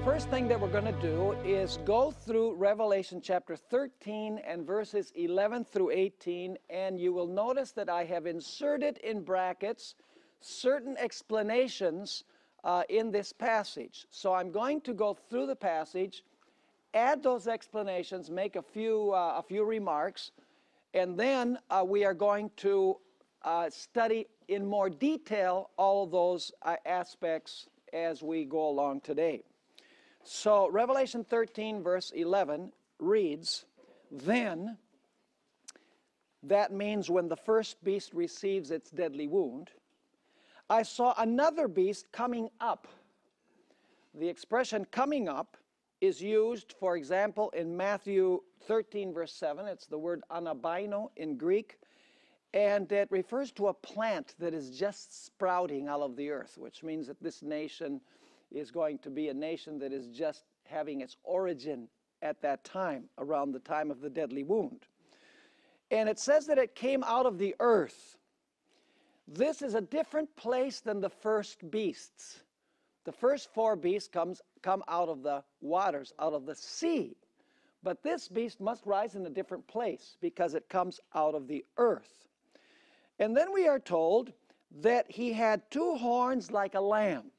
first thing that we're going to do is go through Revelation chapter 13 and verses 11 through 18, and you will notice that I have inserted in brackets certain explanations in this passage. So I'm going to go through the passage, add those explanations, make a few remarks, and then we are going to study in more detail all of those aspects as we go along today. So Revelation 13 verse 11 reads, "Then," that means when the first beast receives its deadly wound, "I saw another beast coming up." The expression coming up is used, for example, in Matthew 13 verse 7. It's the word anabino in Greek, and it refers to a plant that is just sprouting out of the earth, which means that this nation is going to be a nation that is just having its origin at that time, around the time of the deadly wound. And it says that it came out of the earth. This is a different place than the first beasts. The first four beasts come out of the waters, out of the sea. But this beast must rise in a different place because it comes out of the earth. And then we are told that he had two horns like a lamb.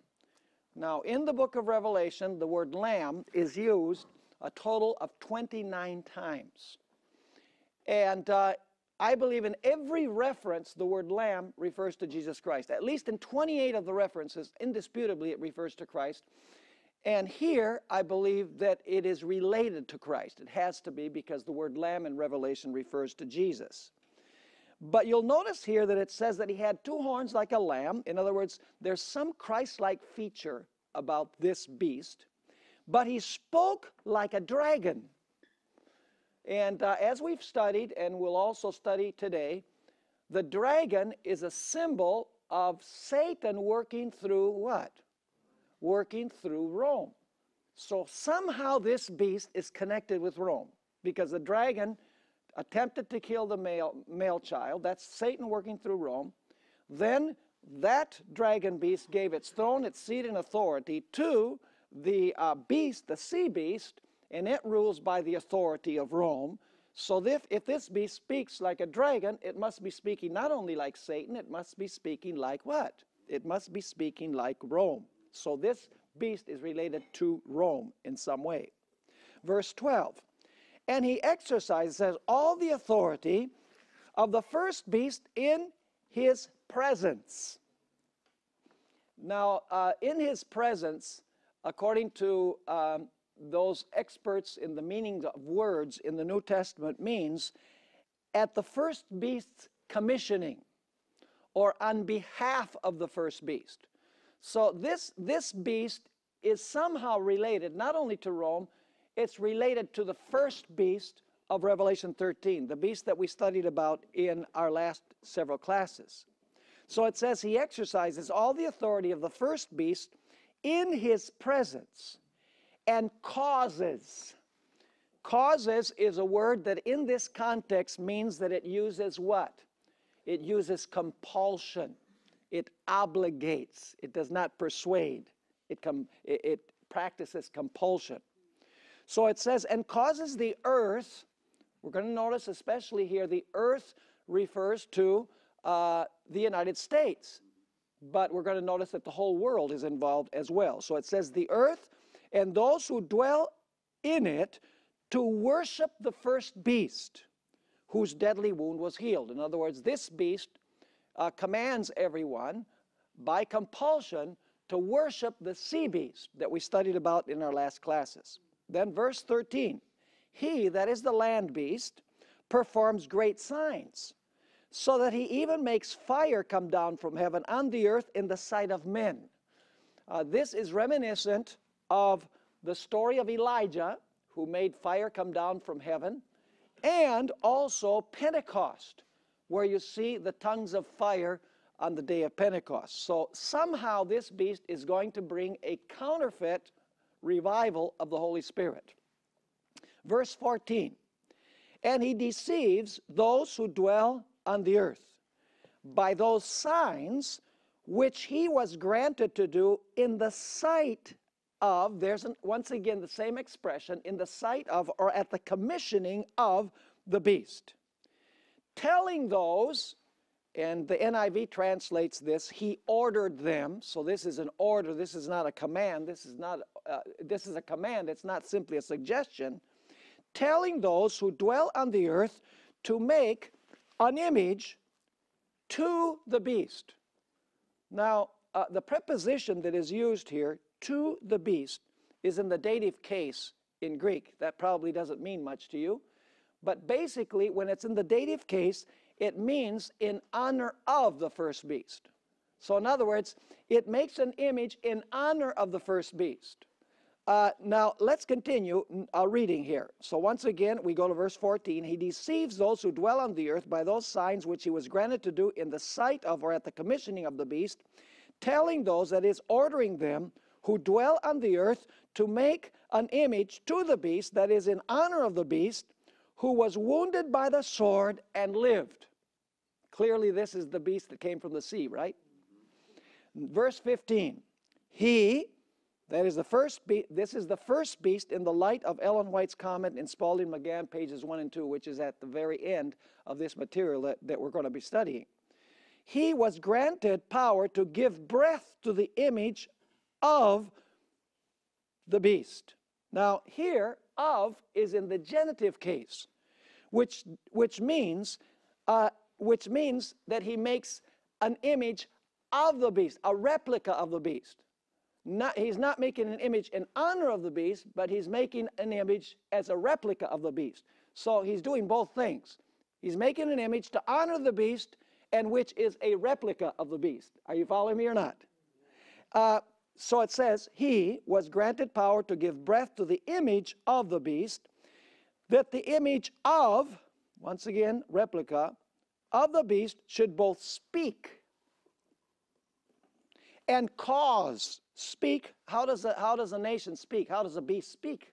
Now, in the book of Revelation, the word lamb is used a total of 29 times. And I believe in every reference, the word lamb refers to Jesus Christ. At least in 28 of the references, indisputably, it refers to Christ. And here, I believe that it is related to Christ. It has to be, because the word lamb in Revelation refers to Jesus. But you'll notice here that it says that he had two horns like a lamb. In other words, there's some Christ-like feature about this beast. But he spoke like a dragon. And as we've studied, and we'll also study today, the dragon is a symbol of Satan working through what? Working through Rome. So somehow this beast is connected with Rome, because the dragon attempted to kill the male child. That's Satan working through Rome. Then that dragon beast gave its throne, its seat, and authority to the beast, the sea beast, and it rules by the authority of Rome. So if this beast speaks like a dragon, it must be speaking not only like Satan, it must be speaking like what? It must be speaking like Rome. So this beast is related to Rome in some way. Verse 12. "And he exercises," says, "all the authority of the first beast in his presence." Now, in his presence, according to those experts in the meanings of words in the New Testament, means at the first beast's commissioning, or on behalf of the first beast. So this beast is somehow related not only to Rome, it's related to the first beast of Revelation 13, the beast that we studied about in our last several classes. So it says he exercises all the authority of the first beast in his presence and causes. Causes is a word that in this context means that it uses what? It uses compulsion. It obligates. It does not persuade. It practices compulsion. So it says, and causes the earth. We're going to notice especially here the earth refers to the United States. But we're going to notice that the whole world is involved as well. So it says the earth and those who dwell in it to worship the first beast whose deadly wound was healed. In other words, this beast commands everyone by compulsion to worship the sea beast that we studied about in our last classes. Then verse 13, he, that is the land beast, performs great signs, so that he even makes fire come down from heaven on the earth in the sight of men. This is reminiscent of the story of Elijah, who made fire come down from heaven, and also Pentecost, where you see the tongues of fire on the day of Pentecost. So somehow this beast is going to bring a counterfeit revival of the Holy Spirit. Verse 14, and he deceives those who dwell on the earth by those signs which he was granted to do in the sight of, once again the same expression, in the sight of or at the commissioning of the beast. Telling those, and the NIV translates this, he ordered them. So this is an order. This is not a command. This is a command. It's not simply a suggestion. Telling those who dwell on the earth to make an image to the beast. Now, the preposition that is used here, to the beast, is in the dative case in Greek. That probably doesn't mean much to you. But basically, when it's in the dative case, it means in honor of the first beast. So in other words, it makes an image in honor of the first beast. Now, let's continue reading here. So once again, we go to verse 14. He deceives those who dwell on the earth by those signs which he was granted to do in the sight of or at the commissioning of the beast, telling those, that is, ordering them, who dwell on the earth to make an image to the beast, that is, in honor of the beast, who was wounded by the sword and lived. Clearly, this is the beast that came from the sea, right? Verse 15. He, that is the first beast, this is the first beast in the light of Ellen White's comment in Spalding McGann, pages 1 and 2, which is at the very end of this material that we're going to be studying. He was granted power to give breath to the image of the beast. Now, here, of is in the genitive case, which means that he makes an image of the beast, a replica of the beast. He's not making an image in honor of the beast, but he's making an image as a replica of the beast. So he's doing both things. He's making an image to honor the beast, and which is a replica of the beast. Are you following me or not? So it says, he was granted power to give breath to the image of the beast, that the image of, once again, replica, of the beast should both speak and cause. Speak, how does a nation speak? How does a beast speak?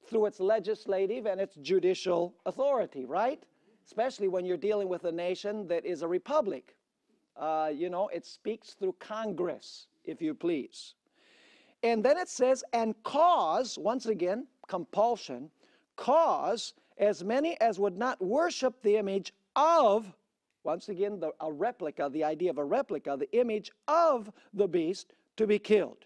Through its legislative and its judicial authority, right? Especially when you're dealing with a nation that is a republic. It speaks through Congress, if you please. And then it says, and cause, once again, compulsion, cause as many as would not worship the image of, once again, a replica, the idea of a replica, the image of the beast to be killed.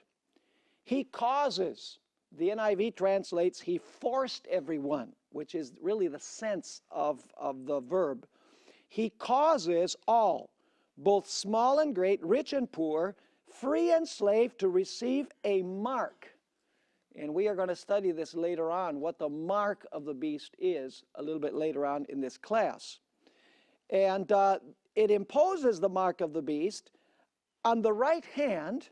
He causes, the NIV translates, he forced everyone, which is really the sense of the verb. He causes all, both small and great, rich and poor, free and slave, to receive a mark. And we are going to study this later on, what the mark of the beast is, a little bit later on in this class. And it imposes the mark of the beast on the right hand,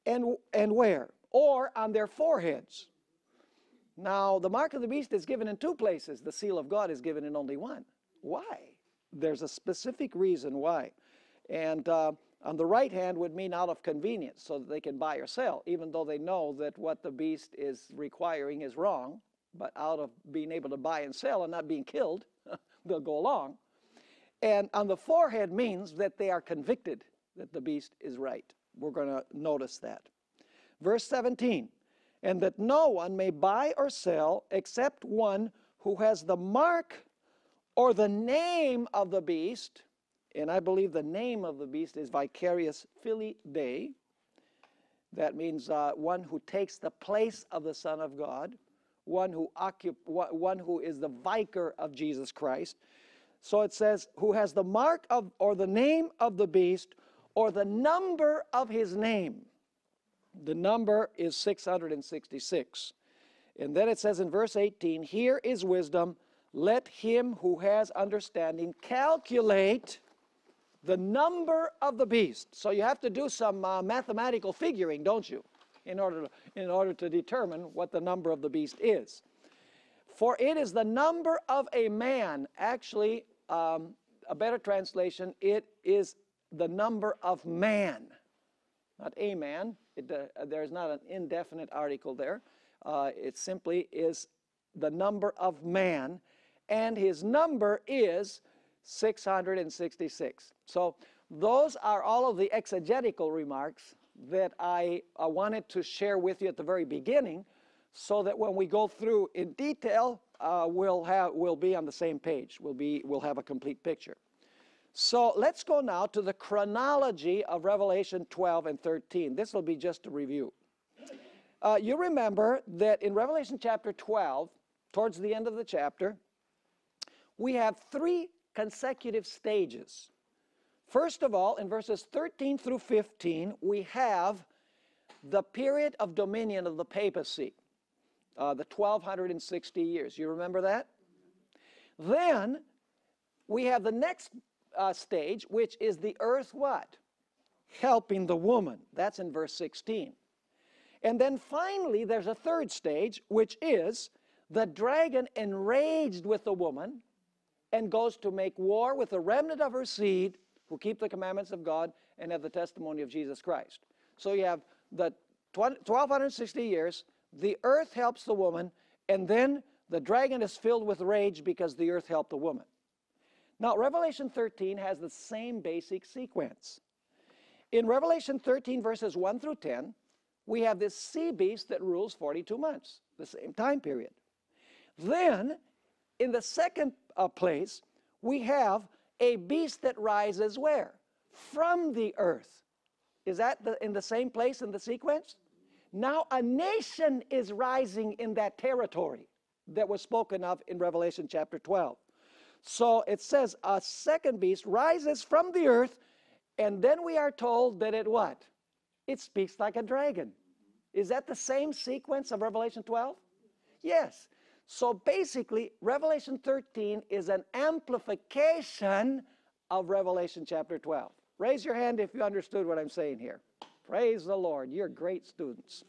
and where? Or on their foreheads. Now, the mark of the beast is given in two places. The seal of God is given in only one. Why? There's a specific reason why. And on the right hand would mean out of convenience, so that they can buy or sell, even though they know that what the beast is requiring is wrong. But out of being able to buy and sell and not being killed, they'll go along. And on the forehead means that they are convicted that the beast is right. We're going to notice that. Verse 17, and that no one may buy or sell except one who has the mark or the name of the beast. And I believe the name of the beast is vicarious filii Dei. That means one who takes the place of the Son of God, one who is the vicar of Jesus Christ. So it says, who has the mark of, or the name of the beast, or the number of his name. The number is 666. And then it says in verse 18, here is wisdom, let him who has understanding calculate the number of the beast. So you have to do some mathematical figuring, don't you, in order to determine what the number of the beast is. For it is the number of a man. Actually, a better translation, it is the number of man. Not a man. There's not an indefinite article there. It simply is the number of man, and his number is 666. So those are all of the exegetical remarks that I wanted to share with you at the very beginning, so that when we go through in detail, we'll be on the same page. We'll have a complete picture. So let's go now to the chronology of Revelation 12 and 13. This will be just a review. You remember that in Revelation chapter 12, towards the end of the chapter, we have 3 consecutive stages. First of all, in verses 13 through 15, we have the period of dominion of the papacy, the 1260 years. You remember that? Then we have the next stage, which is the earth what? Helping the woman. That's in verse 16. And then finally, there's a third stage, which is the dragon enraged with the woman and goes to make war with the remnant of her seed who keep the commandments of God and have the testimony of Jesus Christ. So you have the 1260 years, the earth helps the woman, and then the dragon is filled with rage because the earth helped the woman. Now, Revelation 13 has the same basic sequence. In Revelation 13, verses 1 through 10, we have this sea beast that rules 42 months, the same time period. Then, in the second place, we have a beast that rises where? From the earth. Is that in the same place in the sequence? Now a nation is rising in that territory that was spoken of in Revelation chapter 12. So it says a second beast rises from the earth, and then we are told that it what? It speaks like a dragon. Is that the same sequence of Revelation 12? Yes. So basically, Revelation 13 is an amplification of Revelation chapter 12. Raise your hand if you understood what I'm saying here. Praise the Lord. You're great students.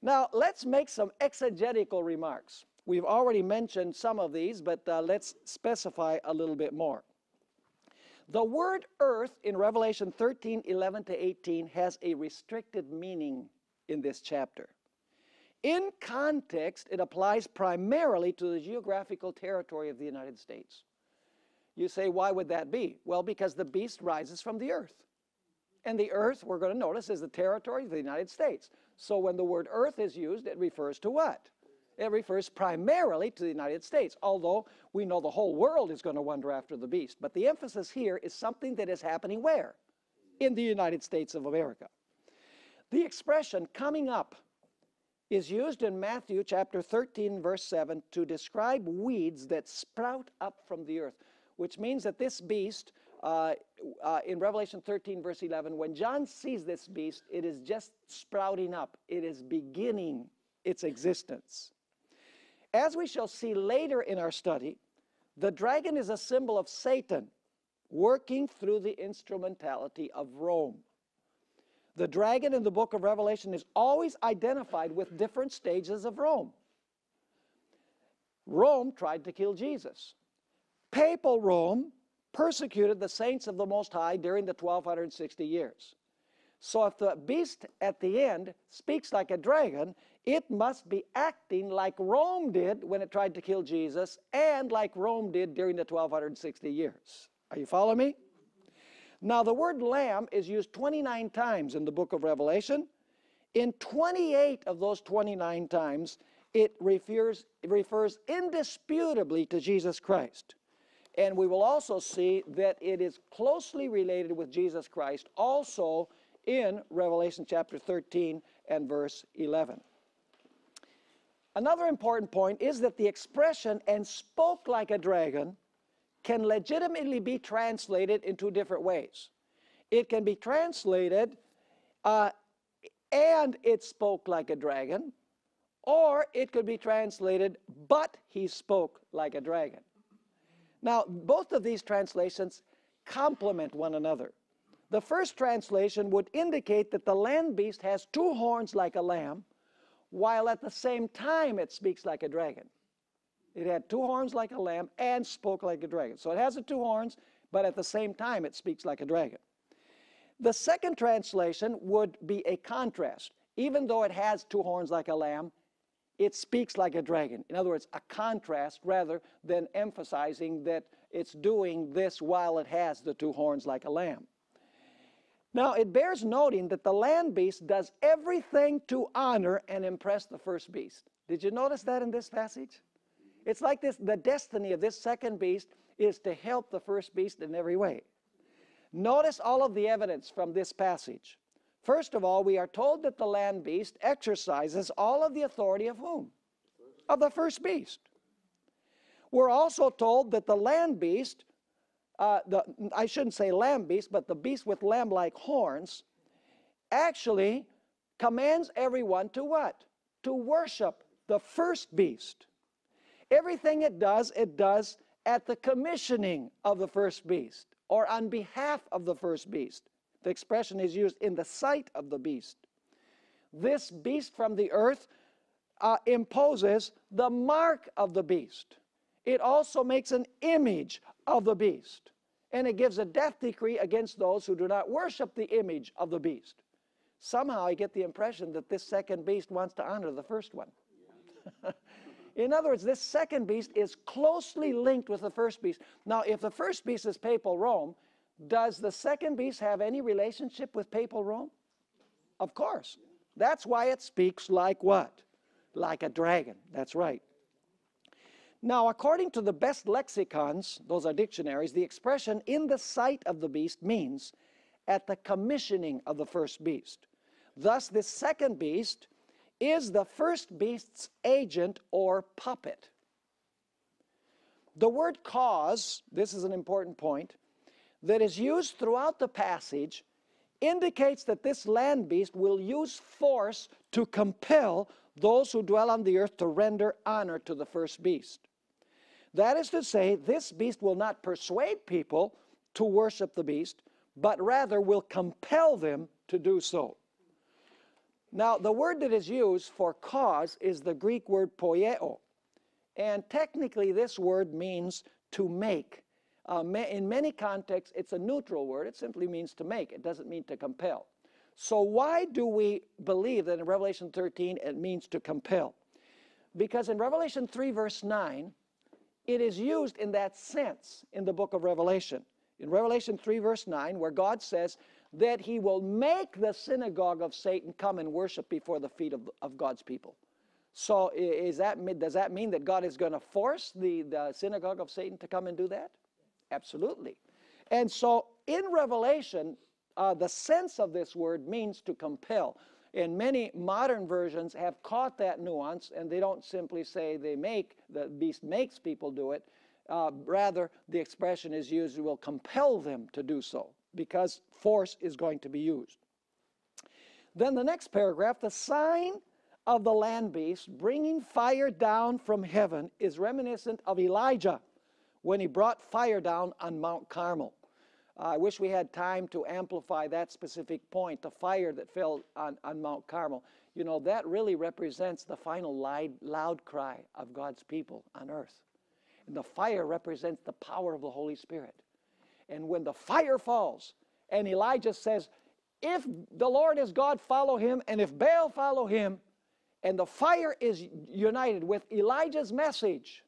Now, let's make some exegetical remarks. We've already mentioned some of these, but let's specify a little bit more. The word earth in Revelation 13, 11 to 18 has a restricted meaning in this chapter. In context, it applies primarily to the geographical territory of the United States. You say, why would that be? Well, because the beast rises from the earth. And the earth, we're going to notice, is the territory of the United States. So when the word earth is used, it refers to what? It refers primarily to the United States, although we know the whole world is going to wander after the beast. But the emphasis here is something that is happening where? In the United States of America. The expression coming up is used in Matthew chapter 13, verse 7 to describe weeds that sprout up from the earth, which means that this beast, in Revelation 13, verse 11, when John sees this beast, it is just sprouting up. It is beginning its existence. As we shall see later in our study, the dragon is a symbol of Satan working through the instrumentality of Rome. The dragon in the book of Revelation is always identified with different stages of Rome. Rome tried to kill Jesus. Papal Rome persecuted the saints of the Most High during the 1260 years. So if the beast at the end speaks like a dragon, it must be acting like Rome did when it tried to kill Jesus and like Rome did during the 1260 years. Are you following me? Now the word lamb is used 29 times in the book of Revelation. In 28 of those 29 times, it refers indisputably to Jesus Christ. And we will also see that it is closely related with Jesus Christ also in Revelation chapter 13 and verse 11. Another important point is that the expression "and spoke like a dragon" can legitimately be translated in 2 different ways. It can be translated, "and it spoke like a dragon," or it could be translated, "but he spoke like a dragon." Now, both of these translations complement one another. The first translation would indicate that the land beast has 2 horns like a lamb, while at the same time it speaks like a dragon. It had 2 horns like a lamb and spoke like a dragon. So it has the 2 horns, but at the same time it speaks like a dragon. The second translation would be a contrast. Even though it has 2 horns like a lamb, it speaks like a dragon. In other words, a contrast rather than emphasizing that it's doing this while it has the 2 horns like a lamb. Now, it bears noting that the land beast does everything to honor and impress the first beast. Did you notice that in this passage? It's like this, the destiny of this second beast is to help the first beast in every way. Notice all of the evidence from this passage. First of all, we are told that the land beast exercises all of the authority of whom? Of the first beast. We're also told that the land beast, I shouldn't say lamb beast, but the beast with lamb-like horns, actually commands everyone to what? To worship the first beast. Everything it does at the commissioning of the first beast, or on behalf of the first beast. The expression is used in the sight of the beast. This beast from the earth imposes the mark of the beast. It also makes an image of the beast. And it gives a death decree against those who do not worship the image of the beast. Somehow I get the impression that this second beast wants to honor the first one. In other words, this second beast is closely linked with the first beast. Now, if the first beast is papal Rome, does the second beast have any relationship with papal Rome? Of course. That's why it speaks like what? Like a dragon. That's right. Now, according to the best lexicons, those are dictionaries, the expression in the sight of the beast means at the commissioning of the first beast. Thus, this second beast is the first beast's agent or puppet. The word cause, this is an important point, that is used throughout the passage indicates that this land beast will use force to compel those who dwell on the earth to render honor to the first beast. That is to say, this beast will not persuade people to worship the beast, but rather will compel them to do so. Now, the word that is used for cause is the Greek word poieo. And technically, this word means to make. In many contexts, it's a neutral word. It simply means to make. It doesn't mean to compel. So why do we believe that in Revelation 13 it means to compel? Because in Revelation 3, verse 9, it is used in that sense in the book of Revelation. In Revelation 3, verse 9, where God says that he will make the synagogue of Satan come and worship before the feet of God's people. So does that mean that God is going to force the synagogue of Satan to come and do that? Absolutely. And so in Revelation, the sense of this word means to compel. And many modern versions have caught that nuance, and they don't simply say the beast makes people do it. Rather, the expression is used, will compel them to do so, because force is going to be used. Then the next paragraph, the sign of the land beast bringing fire down from heaven is reminiscent of Elijah when he brought fire down on Mount Carmel. I wish we had time to amplify that specific point, the fire that fell on Mount Carmel. You know, that really represents the final loud cry of God's people on earth. And the fire represents the power of the Holy Spirit. And when the fire falls, and Elijah says, if the Lord is God, follow him, and if Baal, follow him, and the fire is united with Elijah's message,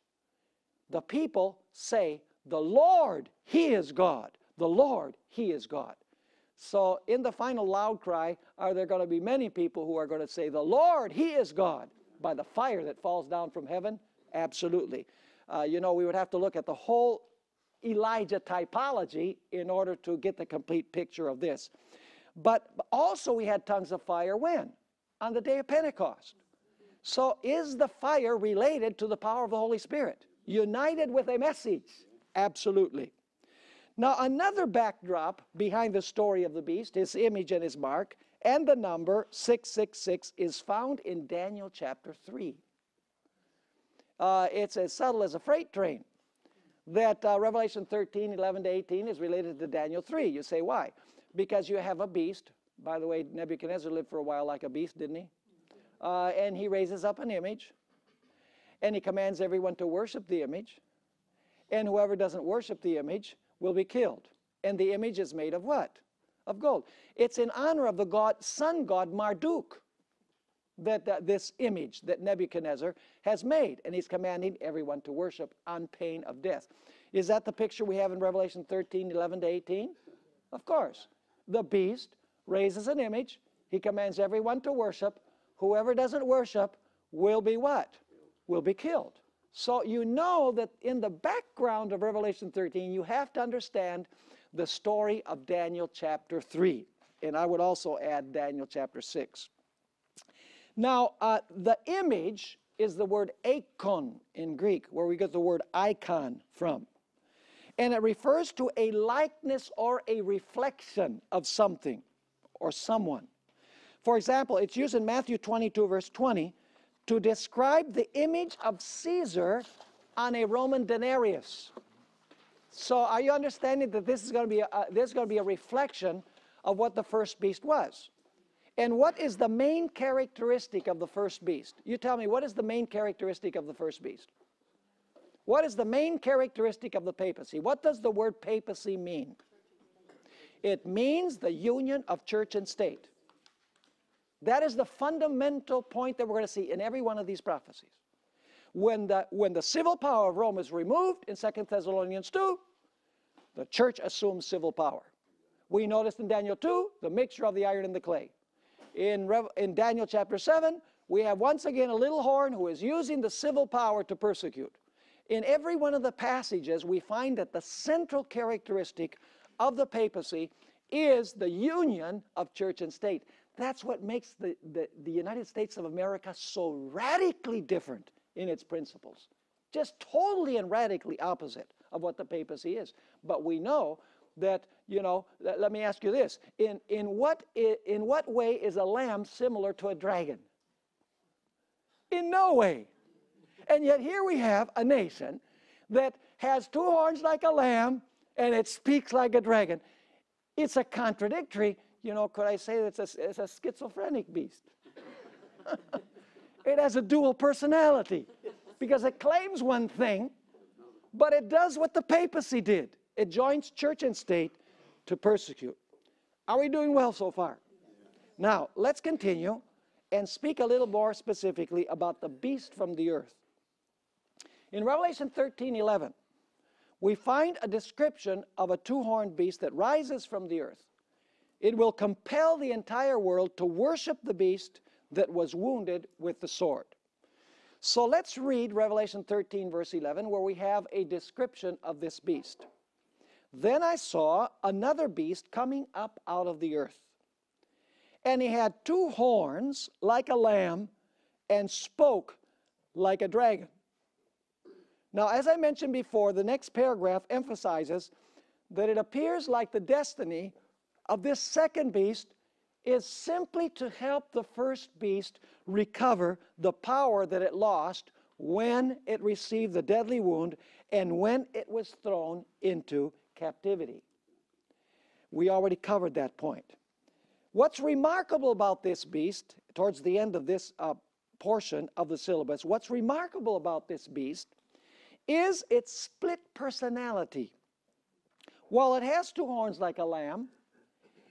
the people say, the Lord, he is God. The Lord, he is God. So in the final loud cry, are there going to be many people who are going to say, the Lord, he is God, by the fire that falls down from heaven? Absolutely. You know, we would have to look at the whole Elijah typology in order to get the complete picture of this. But also we had tongues of fire when? On the day of Pentecost. So is the fire related to the power of the Holy Spirit? United with a message? Absolutely. Now another backdrop behind the story of the beast, his image and his mark, and the number 666 is found in Daniel chapter 3. It's as subtle as a freight train. That Revelation 13, 11 to 18 is related to Daniel 3. You say, why? Because you have a beast. By the way, Nebuchadnezzar lived for a while like a beast, didn't he? And he raises up an image, and he commands everyone to worship the image, and whoever doesn't worship the image will be killed. And the image is made of what? Of gold. It's in honor of the sun god Marduk that this image that Nebuchadnezzar has made, and he's commanding everyone to worship on pain of death. Is that the picture we have in Revelation 13, 11 to 18? Of course. The beast raises an image. He commands everyone to worship. Whoever doesn't worship will be what? Will be killed. So you know that in the background of Revelation 13, you have to understand the story of Daniel chapter 3. And I would also add Daniel chapter 6. Now, the image is the word eikon in Greek, where we get the word icon from. And it refers to a likeness or a reflection of something or someone. For example, it's used in Matthew 22, verse 20, to describe the image of Caesar on a Roman denarius. So are you understanding that this is going to be a reflection of what the first beast was? And what is the main characteristic of the first beast? You tell me, what is the main characteristic of the first beast? What is the main characteristic of the papacy? What does the word papacy mean? It means the union of church and state. That is the fundamental point that we're going to see in every one of these prophecies. When the civil power of Rome is removed in 2 Thessalonians 2, the church assumes civil power. We noticed in Daniel 2, the mixture of the iron and the clay. In Daniel chapter 7, we have once again a little horn who is using the civil power to persecute. In every one of the passages, we find that the central characteristic of the papacy is the union of church and state. That's what makes the United States of America so radically different in its principles. Just totally and radically opposite of what the papacy is. But we know that, let me ask you this. In what way is a lamb similar to a dragon? In no way. And yet here we have a nation that has two horns like a lamb and it speaks like a dragon. It's a contradictory, could I say that it's a schizophrenic beast? It has a dual personality because it claims one thing, but it does what the papacy did. It joins church and state to persecute. Are we doing well so far? Now, let's continue and speak a little more specifically about the beast from the earth. In Revelation 13:11, we find a description of a two-horned beast that rises from the earth. It will compel the entire world to worship the beast that was wounded with the sword. So let's read Revelation 13, verse 11, where we have a description of this beast. Then I saw another beast coming up out of the earth. And he had two horns like a lamb and spoke like a dragon. Now, as I mentioned before, the next paragraph emphasizes that it appears like the destiny of this second beast is simply to help the first beast recover the power that it lost when it received the deadly wound and when it was thrown into captivity. We already covered that point. What's remarkable about this beast, towards the end of this portion of the syllabus, what's remarkable about this beast is its split personality. While it has two horns like a lamb,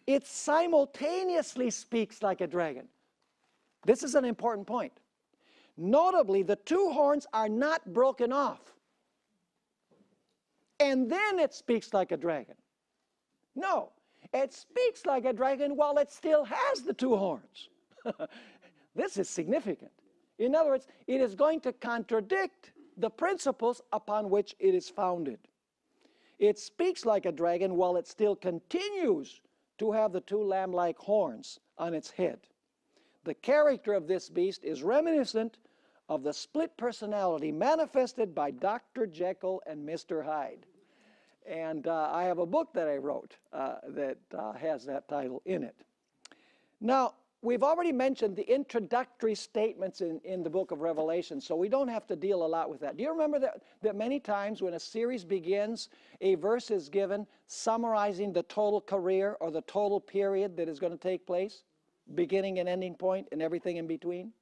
it simultaneously speaks like a dragon. This is an important point. Notably, the two horns are not broken off. And then it speaks like a dragon. No, it speaks like a dragon while it still has the two horns. This is significant. In other words, it is going to contradict the principles upon which it is founded. It speaks like a dragon while it still continues to have the two lamb-like horns on its head. The character of this beast is reminiscent of the split personality manifested by Dr. Jekyll and Mr. Hyde. And I have a book that I wrote that has that title in it. Now, we've already mentioned the introductory statements in the book of Revelation, so we don't have to deal a lot with that. Do you remember that many times when a series begins, a verse is given summarizing the total career or the total period that is going to take place, beginning and ending point and everything in between?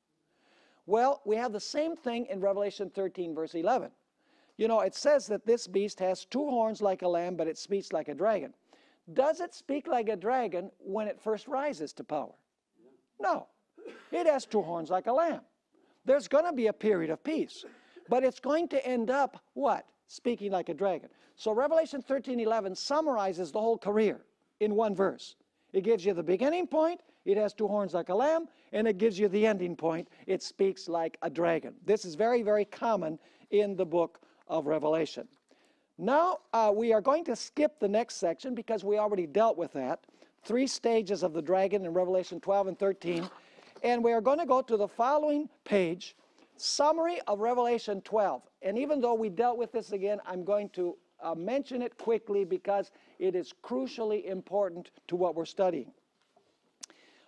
Well, we have the same thing in Revelation 13, verse 11. It says that this beast has two horns like a lamb, but it speaks like a dragon. Does it speak like a dragon when it first rises to power? No. It has two horns like a lamb. There's going to be a period of peace, but it's going to end up, what? Speaking like a dragon. So Revelation 13:11 summarizes the whole career in one verse. It gives you the beginning point. It has two horns like a lamb, and it gives you the ending point. It speaks like a dragon. This is very, very common in the book of Revelation. Now, we are going to skip the next section because we already dealt with that. 3 stages of the dragon in Revelation 12 and 13. And we are going to go to the following page, summary of Revelation 12. And even though we dealt with this again, I'm going to mention it quickly because it is crucially important to what we're studying.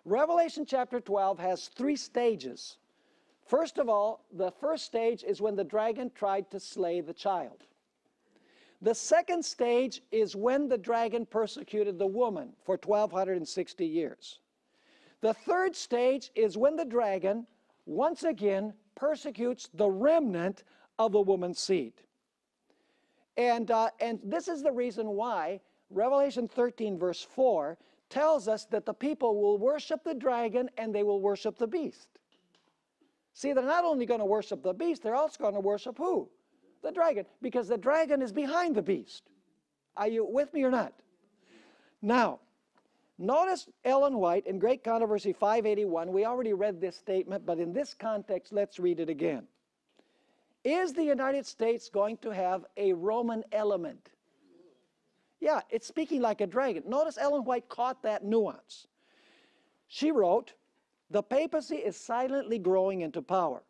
Revelation chapter 12 has 3 stages. First of all, the first stage is when the dragon tried to slay the child. The second stage is when the dragon persecuted the woman for 1,260 years. The third stage is when the dragon once again persecutes the remnant of the woman's seed. And this is the reason why Revelation 13 verse 4 tells us that the people will worship the dragon and they will worship the beast. See, they're not only going to worship the beast, they're also going to worship who? The dragon, because the dragon is behind the beast. Are you with me or not? Now, notice Ellen White in Great Controversy 581. We already read this statement, but in this context, let's read it again. Is the United States going to have a Roman element? Yeah, it's speaking like a dragon. Notice Ellen White caught that nuance. She wrote, "The papacy is silently growing into power.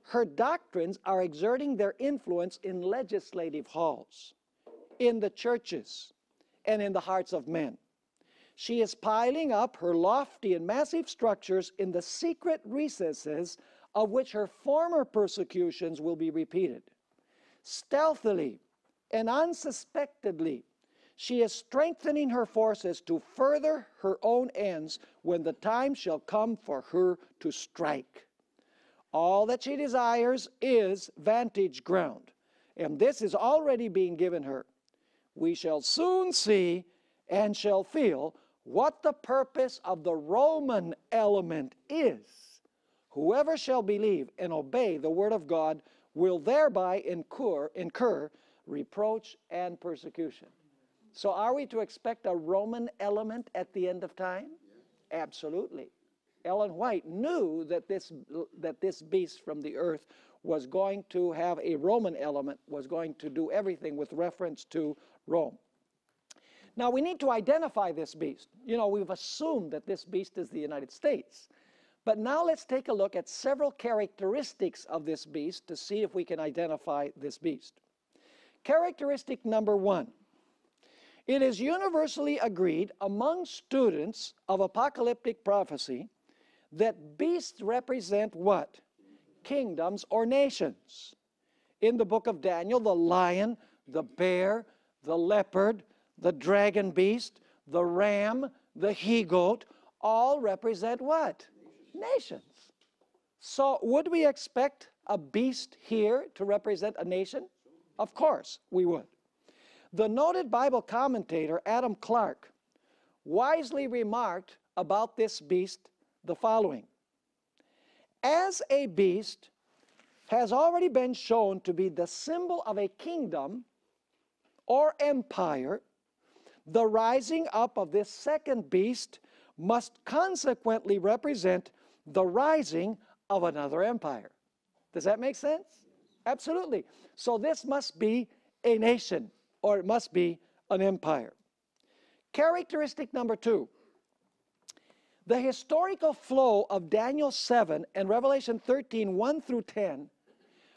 Her doctrines are exerting their influence in legislative halls, in the churches, and in the hearts of men. She is piling up her lofty and massive structures in the secret recesses of which her former persecutions will be repeated. Stealthily and unsuspectedly, she is strengthening her forces to further her own ends when the time shall come for her to strike. All that she desires is vantage ground, and this is already being given her. We shall soon see and shall feel what the purpose of the Roman element is. Whoever shall believe and obey the word of God will thereby incur reproach and persecution." So are we to expect a Roman element at the end of time? Yeah. Absolutely. Ellen White knew that this beast from the earth was going to have a Roman element, was going to do everything with reference to Rome. Now we need to identify this beast. You know, we've assumed that this beast is the United States. But now let's take a look at several characteristics of this beast to see if we can identify this beast. Characteristic number 1. It is universally agreed among students of apocalyptic prophecy that beasts represent what? Kingdoms or nations. In the book of Daniel, the lion, the bear, the leopard, the dragon beast, the ram, the he-goat, all represent what? Nations. So would we expect a beast here to represent a nation? Of course we would. The noted Bible commentator Adam Clarke wisely remarked about this beast the following: as a beast has already been shown to be the symbol of a kingdom or empire, the rising up of this second beast must consequently represent the rising of another empire. Does that make sense? Absolutely. So this must be a nation, or it must be an empire. Characteristic number 2. The historical flow of Daniel 7 and Revelation 13, 1 through 10,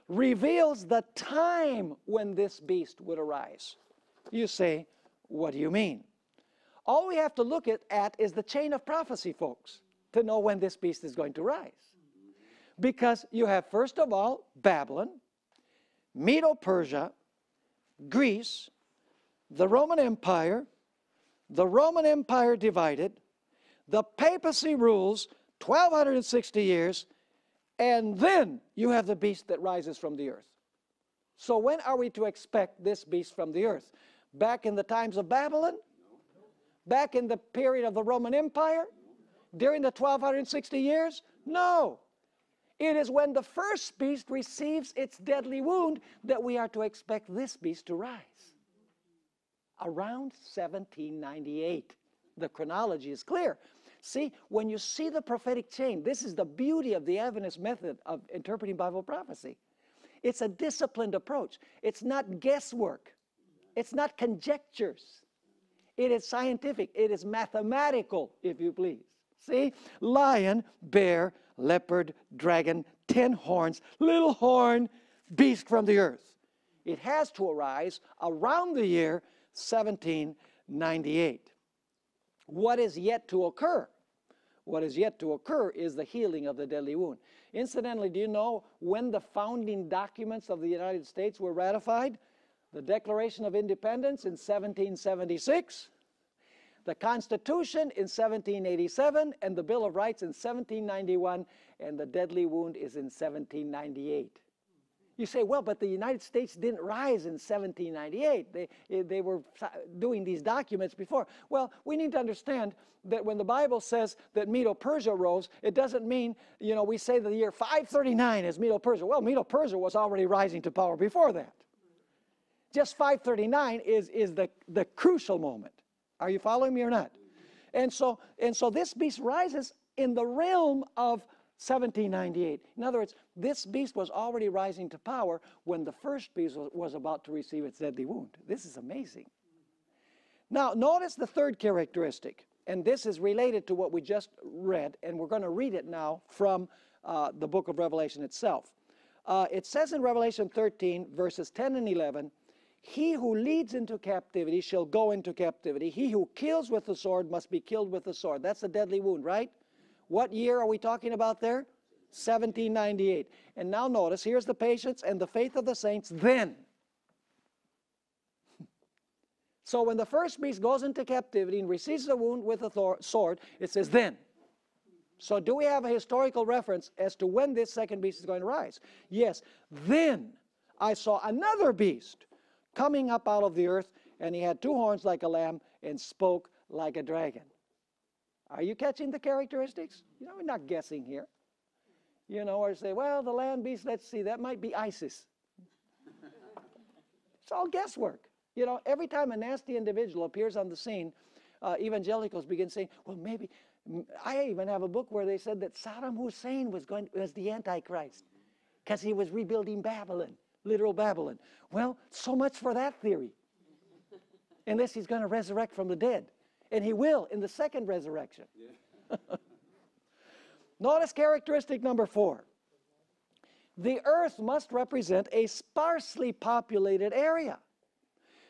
reveals the time when this beast would arise. You say, what do you mean? All we have to look at is the chain of prophecy, folks, to know when this beast is going to rise. Because you have, first of all, Babylon, Medo-Persia, Greece, the Roman Empire divided, the papacy rules 1,260 years, and then you have the beast that rises from the earth. So when are we to expect this beast from the earth? Back in the times of Babylon? Back in the period of the Roman Empire? During the 1,260 years? No. It is when the first beast receives its deadly wound that we are to expect this beast to rise. Around 1798. The chronology is clear. See, when you see the prophetic chain, this is the beauty of the Adventist method of interpreting Bible prophecy. It's a disciplined approach. It's not guesswork. It's not conjectures. It is scientific. It is mathematical, if you please. See? Lion, bear, leopard, dragon, 10 horns, little horn, beast from the earth. It has to arise around the year 1798. What is yet to occur? What is yet to occur is the healing of the deadly wound. Incidentally, do you know when the founding documents of the United States were ratified? The Declaration of Independence in 1776, the Constitution in 1787, and the Bill of Rights in 1791, and the deadly wound is in 1798. You say, well, but the United States didn't rise in 1798. They were doing these documents before. Well, we need to understand that when the Bible says that Medo-Persia rose, it doesn't mean, you know, we say the year 539 is Medo-Persia. Well, Medo-Persia was already rising to power before that. Just 539 is the crucial moment. Are you following me or not? And so this beast rises in the realm of 1798. In other words, this beast was already rising to power when the first beast was about to receive its deadly wound. This is amazing. Now, notice the third characteristic, and this is related to what we just read, and we're going to read it now from the book of Revelation itself. It says in Revelation 13, verses 10 and 11, "He who leads into captivity shall go into captivity. He who kills with the sword must be killed with the sword." That's a deadly wound, right? What year are we talking about there? 1798. And now notice, here's the patience and the faith of the saints then. So when the first beast goes into captivity and receives a wound with a sword, it says then. So do we have a historical reference as to when this second beast is going to rise? Yes. Then I saw another beast coming up out of the earth, and he had 2 horns like a lamb and spoke like a dragon. Are you catching the characteristics? You know, we're not guessing here. You know, or say, well, the land beast, let's see, that might be ISIS. It's all guesswork. You know, every time a nasty individual appears on the scene, evangelicals begin saying, well, maybe, I even have a book where they said that Saddam Hussein was the Antichrist because he was rebuilding Babylon, literal Babylon. Well, so much for that theory. Unless he's going to resurrect from the dead. And he will in the second resurrection. Yeah. Notice characteristic number 4. The earth must represent a sparsely populated area,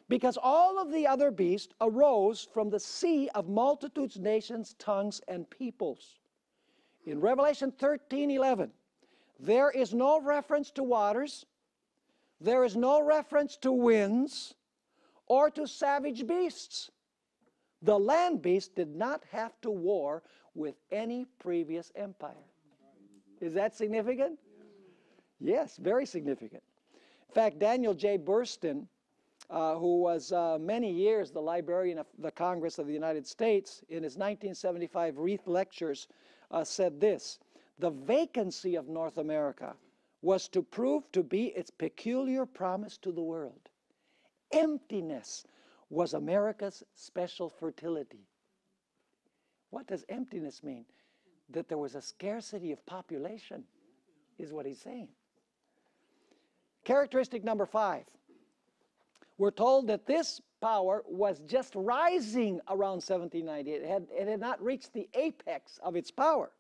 because all of the other beasts arose from the sea of multitudes, nations, tongues, and peoples. In Revelation 13:11, there is no reference to waters, there is no reference to winds, or to savage beasts. The land beast did not have to war with any previous empire. Is that significant? Yes, very significant. In fact, Daniel J. Burstyn, who was many years the librarian of the Congress of the United States, in his 1975 Wreath Lectures, said this: "The vacancy of North America was to prove to be its peculiar promise to the world. Emptiness was America's special fertility." What does emptiness mean? That there was a scarcity of population, is what he's saying. Characteristic number 5. We're told that this power was just rising around 1798. It had not reached the apex of its power.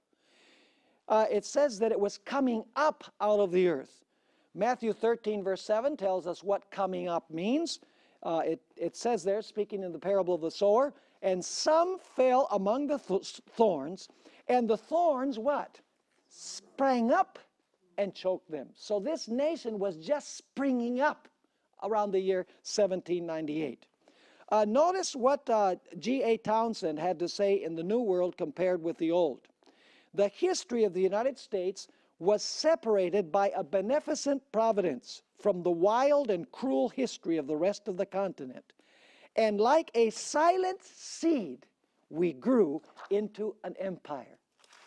It says that it was coming up out of the earth. Matthew 13, verse 7 tells us what coming up means. It says there, speaking in the parable of the sower, "And some fell among the thorns, and the thorns," what? "Sprang up and choked them." So this nation was just springing up around the year 1798. Notice what G.A. Townsend had to say in the New World compared with the Old. "The history of the United States was separated by a beneficent providence from the wild and cruel history of the rest of the continent. And like a silent seed, we grew into an empire."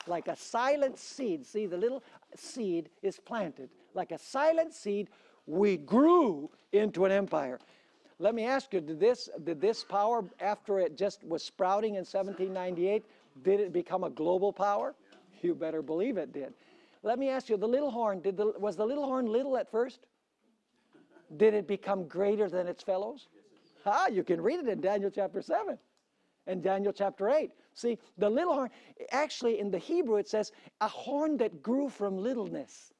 Like a silent seed. See, the little seed is planted. Like a silent seed, we grew into an empire. Let me ask you, did this power, after it just was sprouting in 1798, did it become a global power? You better believe it did. Let me ask you, the little horn, was the little horn little at first? Did it become greater than its fellows? You can read it in Daniel chapter 7 and Daniel chapter 8. See, the little horn, actually in the Hebrew it says, a horn that grew from littleness.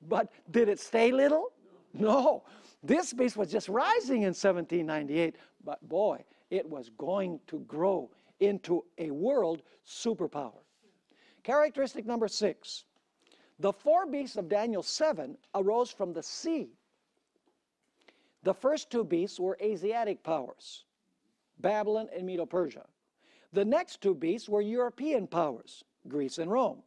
But did it stay little? No. This beast was just rising in 1798, but boy, it was going to grow into a world superpower. Characteristic number 6. The 4 beasts of Daniel 7 arose from the sea. The first 2 beasts were Asiatic powers, Babylon and Medo-Persia. The next 2 beasts were European powers, Greece and Rome.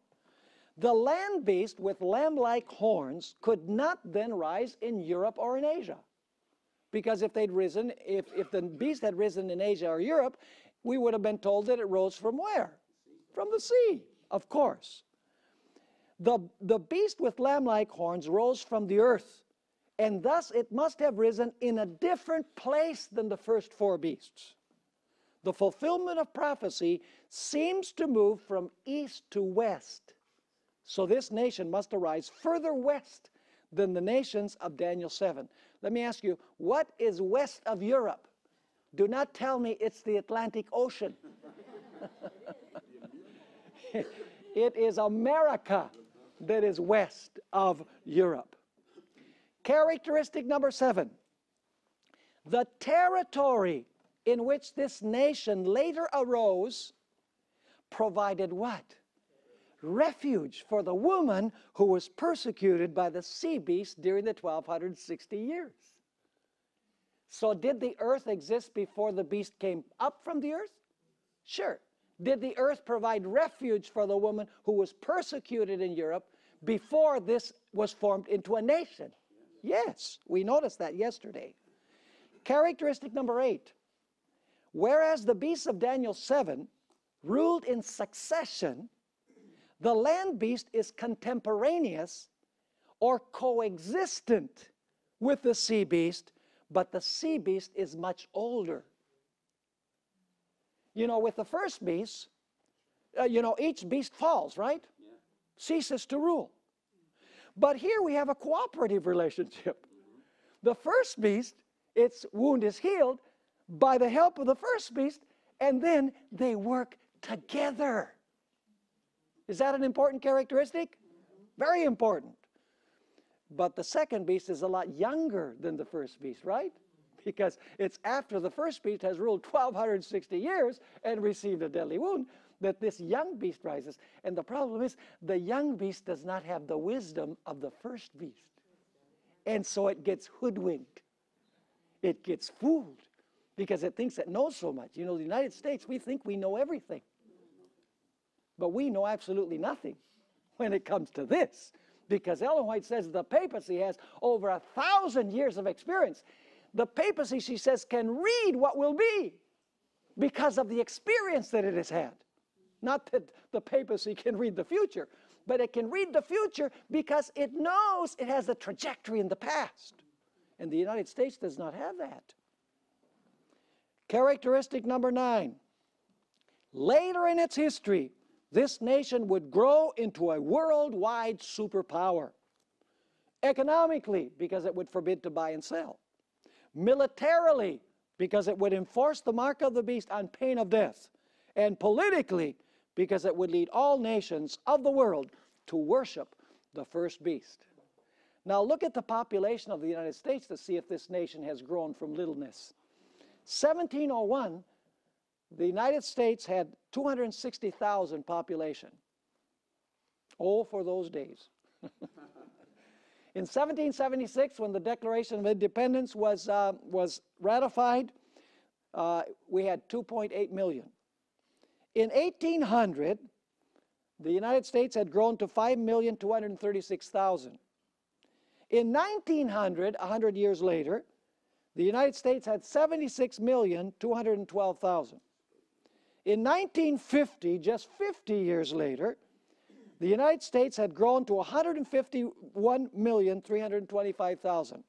The land beast with lamb-like horns could not then rise in Europe or in Asia. Because if they'd risen, if the beast had risen in Asia or Europe, we would have been told that it rose from where? From the sea, of course. The beast with lamb-like horns rose from the earth, and thus it must have risen in a different place than the first 4 beasts. The fulfillment of prophecy seems to move from east to west. So this nation must arise further west than the nations of Daniel 7. Let me ask you, what is west of Europe? Do not tell me it's the Atlantic Ocean. It is America that is west of Europe. Characteristic number 7. The territory in which this nation later arose provided what? Refuge for the woman who was persecuted by the sea beast during the 1260 years. So did the earth exist before the beast came up from the earth? Sure. Did the earth provide refuge for the woman who was persecuted in Europe before this was formed into a nation? Yes, we noticed that yesterday. Characteristic number 8. Whereas the beasts of Daniel 7 ruled in succession, the land beast is contemporaneous or coexistent with the sea beast, but the sea beast is much older. You know, with the first beast, each beast falls, right? Yeah. Ceases to rule. But here we have a cooperative relationship. The first beast, its wound is healed by the help of the first beast, and then they work together. Is that an important characteristic? Very important. But the second beast is a lot younger than the first beast, right? Because it's after the first beast has ruled 1260 years and received a deadly wound that this young beast rises. And the problem is the young beast does not have the wisdom of the first beast. And so it gets hoodwinked. It gets fooled because it thinks it knows so much. You know, the United States, we think we know everything. But we know absolutely nothing when it comes to this. Because Ellen White says the papacy has over 1,000 years of experience. The papacy, she says, can read what will be because of the experience that it has had. Not that the papacy can read the future, but it can read the future because it knows it has a trajectory in the past. And the United States does not have that. Characteristic number 9. Later in its history, this nation would grow into a worldwide superpower. Economically, because it would forbid to buy and sell. Militarily, because it would enforce the mark of the beast on pain of death. And politically, because it would lead all nations of the world to worship the first beast. Now look at the population of the United States to see if this nation has grown from littleness. 1701, the United States had 260,000 population. Oh, for those days. In 1776, when the Declaration of Independence was ratified, we had 2.8 million. In 1800, the United States had grown to 5,236,000. In 1900, 100 years later, the United States had 76,212,000. In 1950, just 50 years later, the United States had grown to 151,325,000.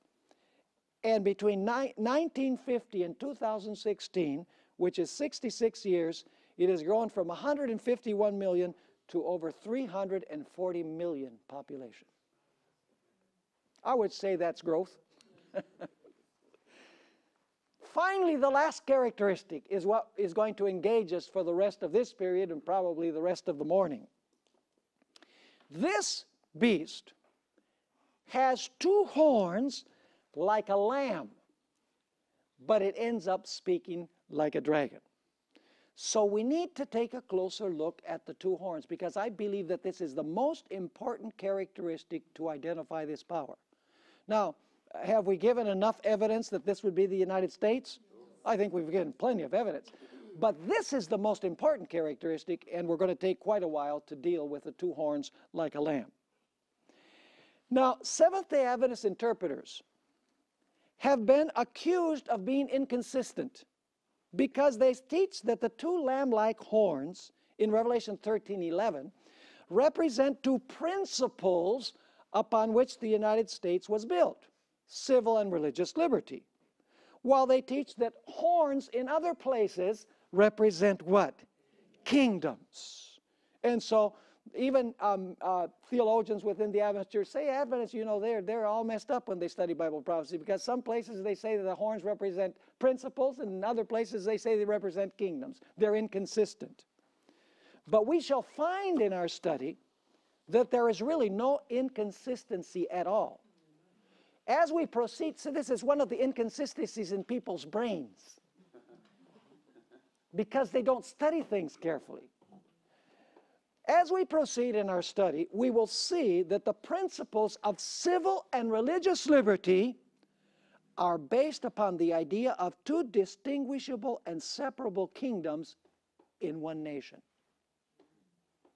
And between 1950 and 2016, which is 66 years, it has grown from 151 million to over 340 million population. I would say that's growth. Finally, the last characteristic is what is going to engage us for the rest of this period and probably the rest of the morning. This beast has two horns like a lamb, but it ends up speaking like a dragon. So we need to take a closer look at the two horns, because I believe that this is the most important characteristic to identify this power. Now, have we given enough evidence that this would be the United States? I think we've given plenty of evidence. But this is the most important characteristic, and we're going to take quite a while to deal with the two horns like a lamb. Now, Seventh-day Adventist interpreters have been accused of being inconsistent because they teach that the two lamb-like horns in Revelation 13:11 represent two principles upon which the United States was built: civil and religious liberty. While they teach that horns in other places represent what? Kingdoms. And so even theologians within the Adventist Church say, Adventists, you know, they're all messed up when they study Bible prophecy, because some places they say that the horns represent principles, and in other places they say they represent kingdoms. They're inconsistent. But we shall find in our study that there is really no inconsistency at all. As we proceed, so this is one of the inconsistencies in people's brains, because they don't study things carefully. As we proceed in our study, we will see that the principles of civil and religious liberty are based upon the idea of two distinguishable and separable kingdoms in one nation.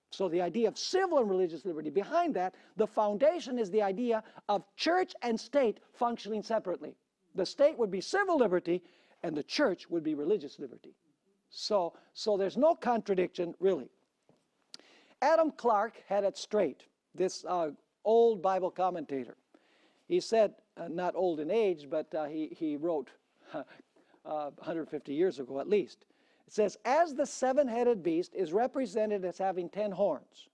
So the idea of civil and religious liberty, behind that, the foundation is the idea of church and state functioning separately. The state would be civil liberty, and the church would be religious liberty. So there's no contradiction, really. Adam Clarke had it straight, this old Bible commentator. He said, not old in age, but he wrote 150 years ago at least. It says, as the seven-headed beast is represented as having 10 horns,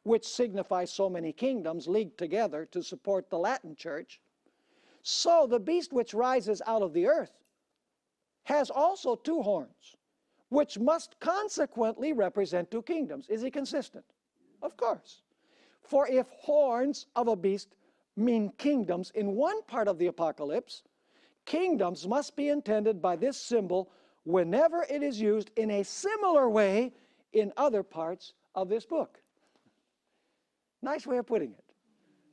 which signify so many kingdoms leagued together to support the Latin church, so the beast which rises out of the earth has also two horns, which must consequently represent two kingdoms. Is he consistent? Of course. For if horns of a beast mean kingdoms in one part of the apocalypse, kingdoms must be intended by this symbol whenever it is used in a similar way in other parts of this book. Nice way of putting it.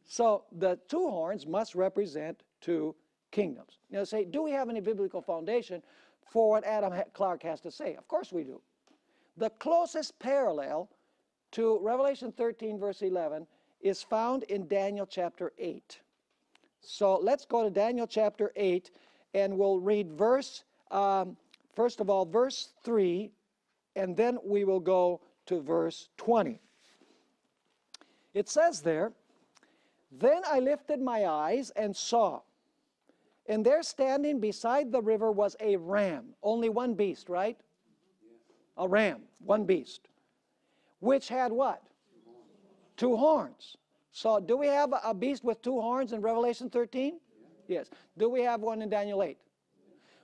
So the two horns must represent two kingdoms. Now say, do we have any biblical foundation for what Adam Clarke has to say? Of course we do. The closest parallel to Revelation 13 verse 11 is found in Daniel chapter 8. So let's go to Daniel chapter 8, and we'll read verse, first of all, verse 3, and then we will go to verse 20. It says there, then I lifted my eyes and saw, and there standing beside the river was a ram. Only one beast, right? A ram, one beast. Which had what? Two horns. So do we have a beast with two horns in Revelation 13? Yes. Do we have one in Daniel 8?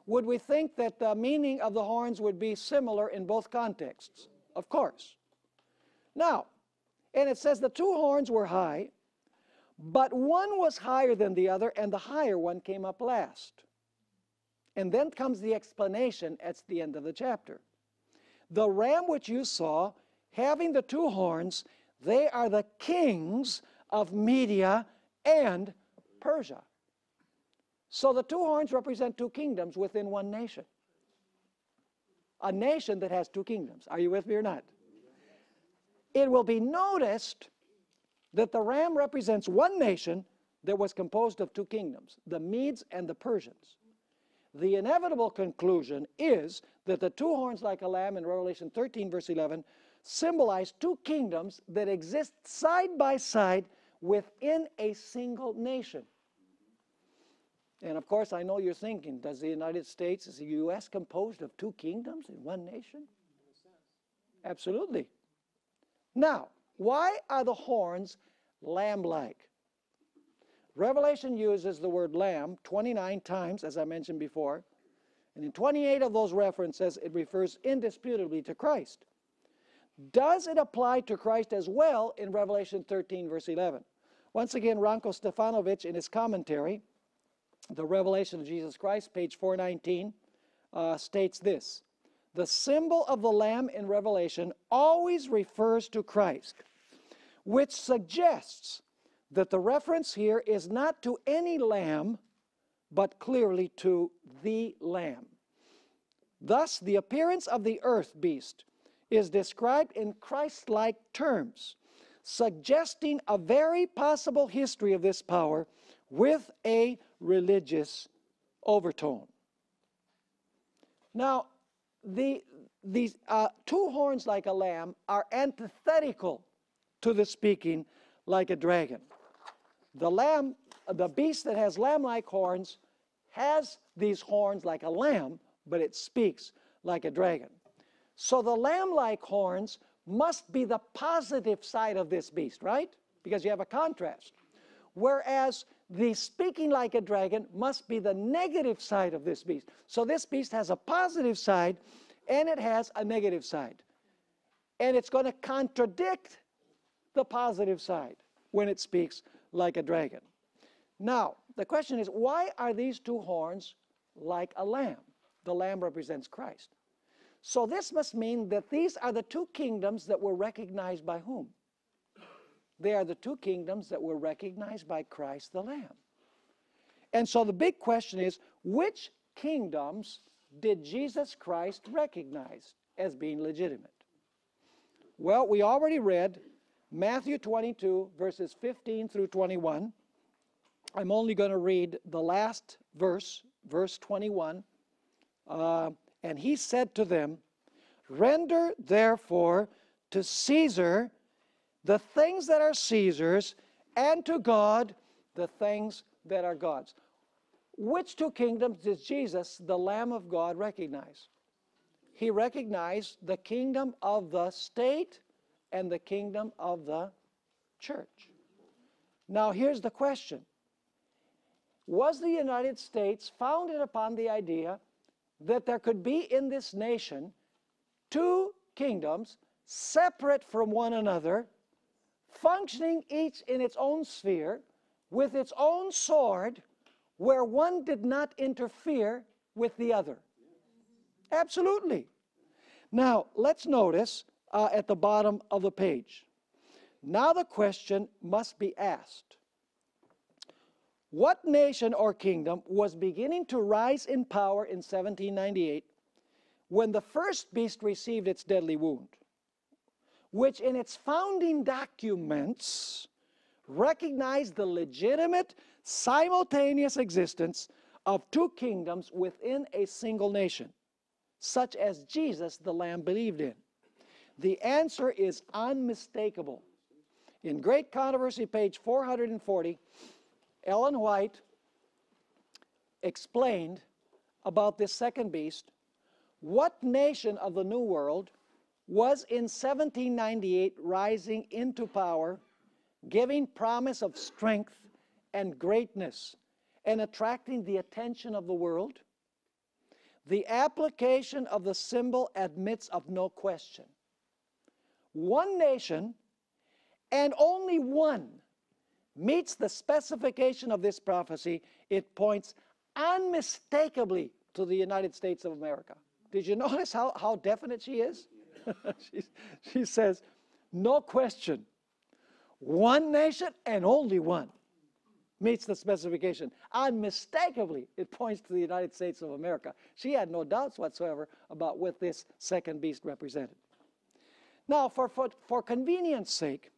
Would we think that the meaning of the horns would be similar in both contexts? Of course. Now, and it says the two horns were high, but one was higher than the other, and the higher one came up last. And then comes the explanation at the end of the chapter. The ram which you saw, having the two horns, they are the kings of Media and Persia. So the two horns represent two kingdoms within one nation. A nation that has two kingdoms. Are you with me or not? It will be noticed that the ram represents one nation that was composed of two kingdoms, the Medes and the Persians. The inevitable conclusion is that the two horns like a lamb in Revelation 13 verse 11 symbolize two kingdoms that exist side by side within a single nation. And of course, I know you're thinking, does the United States, is the U.S. composed of two kingdoms in one nation? Absolutely. Now, why are the horns lamb-like? Revelation uses the word lamb 29 times, as I mentioned before, and in 28 of those references, it refers indisputably to Christ. Does it apply to Christ as well in Revelation 13, verse 11? Once again, Ranko Stefanovic, in his commentary, The Revelation of Jesus Christ, page 419, states this: the symbol of the Lamb in Revelation always refers to Christ, which suggests that the reference here is not to any lamb, but clearly to the Lamb. Thus, the appearance of the earth beast is described in Christ-like terms, suggesting a very possible history of this power with a religious overtone. Now, these two horns like a lamb are antithetical to the speaking like a dragon. The beast that has lamb-like horns has these horns like a lamb, but it speaks like a dragon. So the lamb-like horns must be the positive side of this beast, right? Because you have a contrast. Whereas the speaking like a dragon must be the negative side of this beast. So this beast has a positive side and it has a negative side. And it's going to contradict the positive side when it speaks like a dragon. Now, the question is, why are these two horns like a lamb? The lamb represents Christ. So this must mean that these are the two kingdoms that were recognized by whom? They are the two kingdoms that were recognized by Christ the Lamb. And so the big question is, which kingdoms did Jesus Christ recognize as being legitimate? Well, we already read Matthew 22, verses 15 through 21. I'm only going to read the last verse, verse 21. And he said to them, "Render therefore to Caesar the things that are Caesar's, and to God the things that are God's." Which two kingdoms did Jesus, the Lamb of God, recognize? He recognized the kingdom of the state and the kingdom of the church. Now here's the question. Was the United States founded upon the idea that there could be in this nation two kingdoms separate from one another, functioning each in its own sphere, with its own sword, where one did not interfere with the other? Absolutely. Now, let's notice at the bottom of the page. Now the question must be asked: what nation or kingdom was beginning to rise in power in 1798 when the first beast received its deadly wound, which in its founding documents recognized the legitimate simultaneous existence of two kingdoms within a single nation, such as Jesus the Lamb believed in? The answer is unmistakable. In Great Controversy, page 440, Ellen White explained about this second beast. What nation of the New World was in 1798 rising into power, giving promise of strength and greatness, and attracting the attention of the world? The application of the symbol admits of no question. One nation, and only one, meets the specification of this prophecy. It points unmistakably to the United States of America. Did you notice how definite she is? She says, no question, one nation and only one meets the specification. Unmistakably, it points to the United States of America. She had no doubts whatsoever about what this second beast represented. Now, for convenience sake,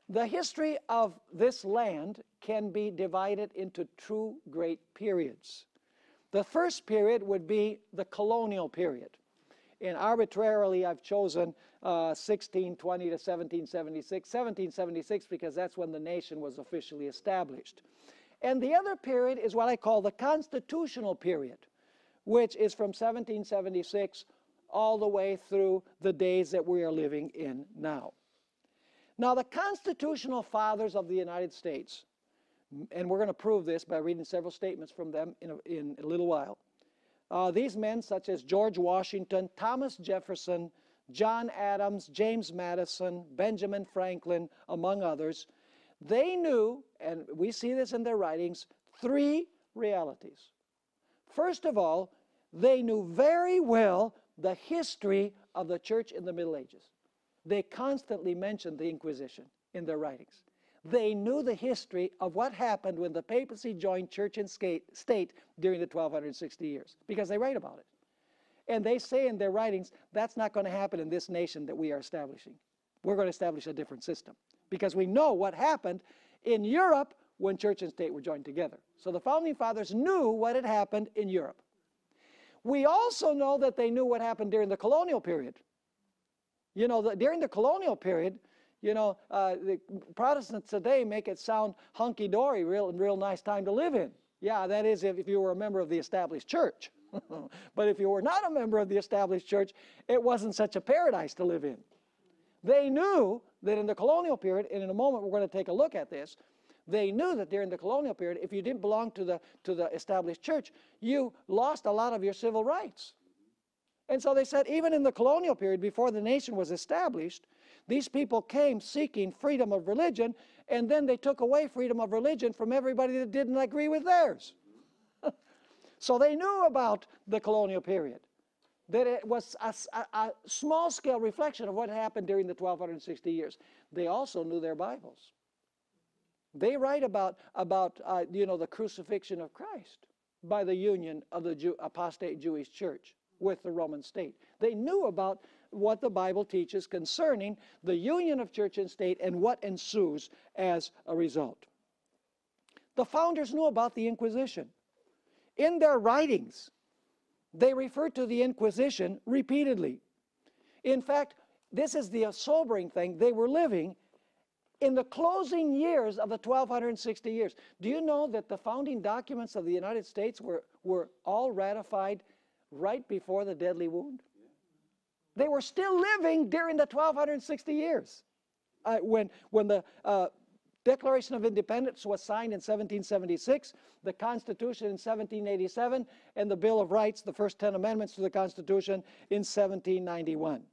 the history of this land can be divided into two great periods. The first period would be the colonial period. And arbitrarily, I've chosen 1620 to 1776. 1776 because that's when the nation was officially established. And the other period is what I call the constitutional period, which is from 1776 all the way through the days that we are living in now. Now, the constitutional fathers of the United States, and we're going to prove this by reading several statements from them in a little while. These men, such as George Washington, Thomas Jefferson, John Adams, James Madison, Benjamin Franklin, among others, they knew, and we see this in their writings, three realities. First of all, they knew very well the history of the church in the Middle Ages. They constantly mentioned the Inquisition in their writings. They knew the history of what happened when the papacy joined church and state during the 1260 years, because they write about it. And they say in their writings, that's not going to happen in this nation that we are establishing. We're going to establish a different system, because we know what happened in Europe when church and state were joined together. So the Founding Fathers knew what had happened in Europe. We also know that they knew what happened during the colonial period. You know, during the colonial period, you know, the Protestants today make it sound hunky-dory, real nice time to live in. Yeah, that is if you were a member of the established church. But if you were not a member of the established church, it wasn't such a paradise to live in. They knew that in the colonial period, and in a moment we're going to take a look at this, they knew that during the colonial period, if you didn't belong to the established church, you lost a lot of your civil rights. And so they said, even in the colonial period, before the nation was established, these people came seeking freedom of religion, and then they took away freedom of religion from everybody that didn't agree with theirs. So they knew about the colonial period, that it was a small-scale reflection of what happened during the 1260 years. They also knew their Bibles. They write about you know, the crucifixion of Christ by the union of the apostate Jewish church with the Roman state. They knew about what the Bible teaches concerning the union of church and state and what ensues as a result. The founders knew about the Inquisition. In their writings, they refer to the Inquisition repeatedly. In fact, this is the sobering thing. They were living in the closing years of the 1260 years. Do you know that the founding documents of the United States were all ratified right before the deadly wound? They were still living during the 1260 years. When the Declaration of Independence was signed in 1776, the Constitution in 1787, and the Bill of Rights, the first 10 amendments to the Constitution, in 1791.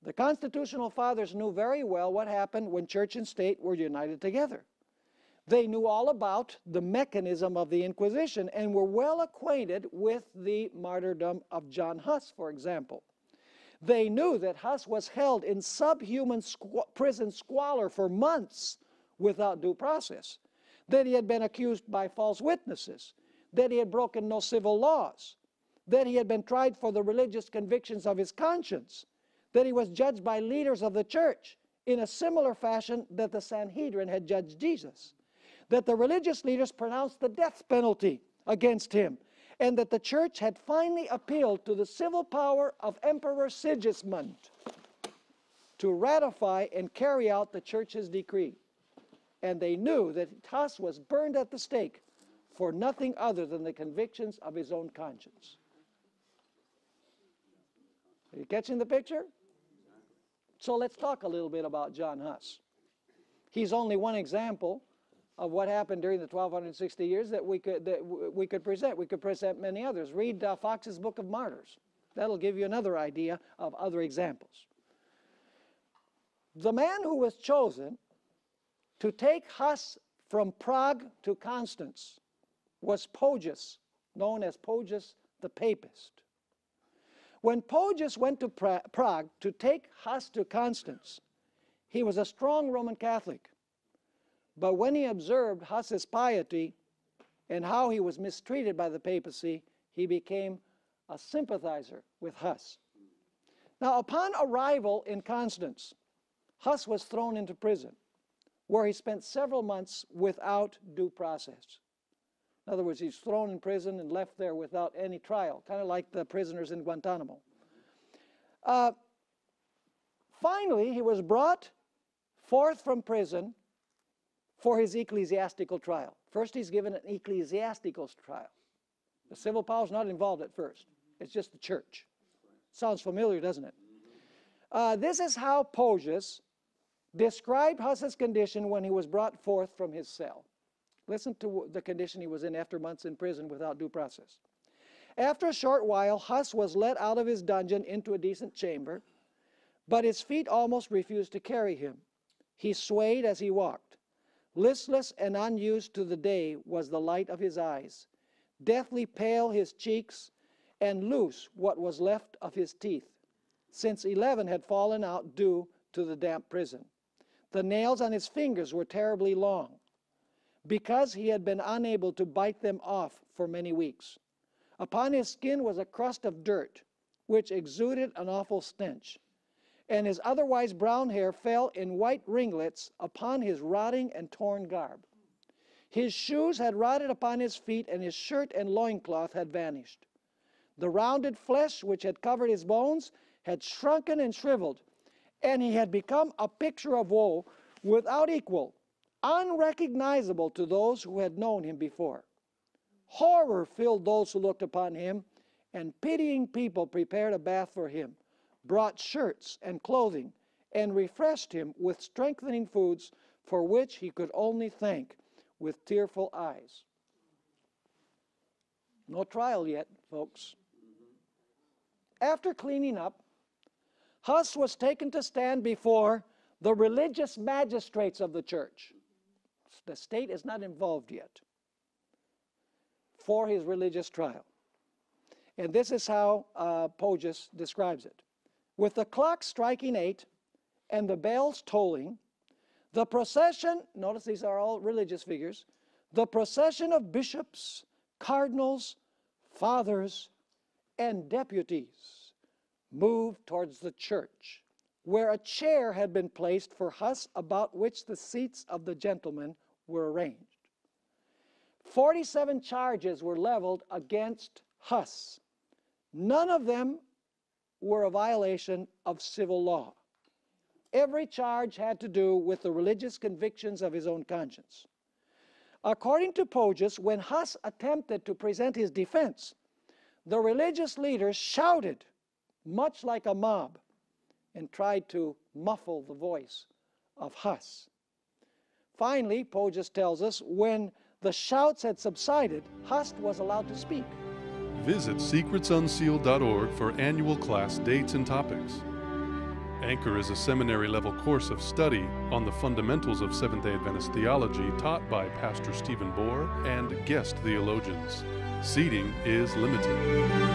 The constitutional fathers knew very well what happened when church and state were united together. They knew all about the mechanism of the Inquisition and were well acquainted with the martyrdom of John Huss, for example. They knew that Huss was held in subhuman prison squalor for months without due process, that he had been accused by false witnesses, that he had broken no civil laws, that he had been tried for the religious convictions of his conscience, that he was judged by leaders of the church in a similar fashion that the Sanhedrin had judged Jesus, that the religious leaders pronounced the death penalty against him, and that the church had finally appealed to the civil power of Emperor Sigismund to ratify and carry out the church's decree. And they knew that Huss was burned at the stake for nothing other than the convictions of his own conscience. Are you catching the picture? So let's talk a little bit about John Huss. He's only one example of what happened during the 1260 years that we could present. We could present many others. Read Fox's Book of Martyrs. That'll give you another idea of other examples. The man who was chosen to take Huss from Prague to Constance was Poggius, known as Poggius the Papist. When Poggius went to Prague to take Huss to Constance, he was a strong Roman Catholic. But when he observed Huss's piety and how he was mistreated by the papacy, he became a sympathizer with Huss. Now, upon arrival in Constance, Huss was thrown into prison, where he spent several months without due process. In other words, he's thrown in prison and left there without any trial, kind of like the prisoners in Guantanamo. Finally, he was brought forth from prison for his ecclesiastical trial, First, he's given an ecclesiastical trial. The civil power is not involved at first. It's just the church. Sounds familiar, doesn't it? This is how Poggius described Huss's condition when he was brought forth from his cell. Listen to the condition he was in after months in prison without due process. After a short while, Huss was led out of his dungeon into a decent chamber, but his feet almost refused to carry him. He swayed as he walked. Listless and unused to the day was the light of his eyes, deathly pale his cheeks, and loose what was left of his teeth, since 11 had fallen out due to the damp prison. The nails on his fingers were terribly long, because he had been unable to bite them off for many weeks. Upon his skin was a crust of dirt, which exuded an awful stench, and his otherwise brown hair fell in white ringlets upon his rotting and torn garb. His shoes had rotted upon his feet, and his shirt and loincloth had vanished. The rounded flesh which had covered his bones had shrunken and shriveled, and he had become a picture of woe without equal, unrecognizable to those who had known him before. Horror filled those who looked upon him, and pitying people prepared a bath for him, brought shirts and clothing, and refreshed him with strengthening foods, for which he could only thank with tearful eyes. No trial yet, folks. After cleaning up, Huss was taken to stand before the religious magistrates of the church. The state is not involved yet for his religious trial. And this is how Poggius describes it. With the clock striking 8 and the bells tolling, the procession, notice these are all religious figures, the procession of bishops, cardinals, fathers, and deputies moved towards the church, where a chair had been placed for Huss, about which the seats of the gentlemen were arranged. 47 charges were leveled against Huss. None of them were a violation of civil law. Every charge had to do with the religious convictions of his own conscience. According to Poggius, when Huss attempted to present his defense, the religious leaders shouted, much like a mob, and tried to muffle the voice of Huss. Finally, Poggius tells us, when the shouts had subsided, Huss was allowed to speak. Visit secretsunsealed.org for annual class dates and topics. Anchor is a seminary-level course of study on the fundamentals of Seventh-day Adventist theology taught by Pastor Stephen Bohr and guest theologians. Seating is limited.